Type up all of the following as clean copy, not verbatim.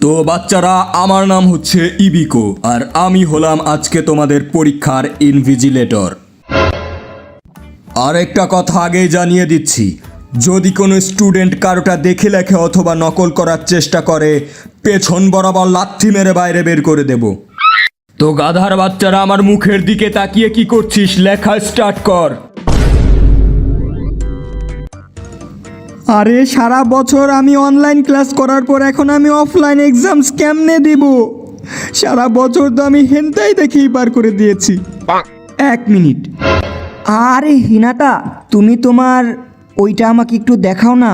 তো বাচ্চারা, আমার নাম হচ্ছে ইবিকো আর আমি হলাম আজকে তোমাদের পরীক্ষার ইনভিজিলেটর। আর একটা কথা আগেই জানিয়ে দিচ্ছি, যদি কোনো স্টুডেন্ট কারোটা দেখে লেখে অথবা নকল করার চেষ্টা করে, পেছন বরাবর লাথি মেরে বাইরে বের করে দেব। তো গাধার বাচ্চারা, আমার মুখের দিকে তাকিয়ে কি করছিস? লেখা স্টার্ট কর। আরে সারা বছর আমি অনলাইন ক্লাস করার পর এখন আমি অফলাইন এক্সামস কেমনে দিব? সারা বছর তো আমি হেনটাই দেখেই পার করে দিয়েছি। 1 মিনিট। আরে হিনাটা, তুমি তোমার ওইটা আমাকে একটু দেখাও না।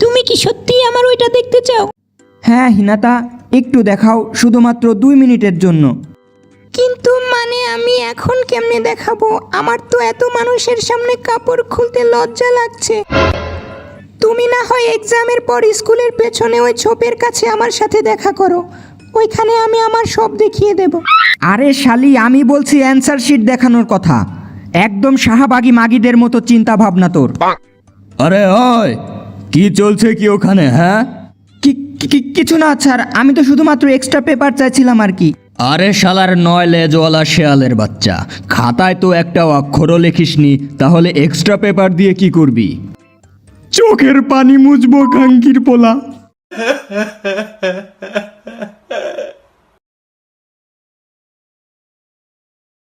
তুমি কি সত্যিই আমার ওইটা দেখতে চাও? হ্যাঁ হিনাতা, একটু দেখাও, শুধুমাত্র 2 মিনিটের জন্য। কিন্তু মানে আমি এখন কেমনে দেখাবো? আমার তো এত মানুষের সামনে কাপড় খুলতে লজ্জা লাগছে। তুমি না হয় এক্সামের পর স্কুলের পেছনে ওই ছোপের কাছে আমার সাথে দেখা করো, ওইখানে আমি আমার সব দেখিয়ে দেব। আরে শালি, আমি বলছি অ্যান্সার শিট দেখানোর কথা। একদম শাহবাগী মাগিদের মতো চিন্তা ভাবনা তোর। আরে ওই, কি চলছে কি ওখানে? হ্যাঁ, কিছু না স্যার, আমি তো শুধুমাত্র এক্সট্রা পেপার চাইছিলাম আর কি। আরে শালার 9 লেজওয়ালা শেয়ালের বাচ্চা, খাতায় তো একটা অক্ষরও লেখিসনি, তাহলে এক্সট্রা পেপার দিয়ে কি করবি? চোখের পানি মুছবো কাঙ্কির পোলা।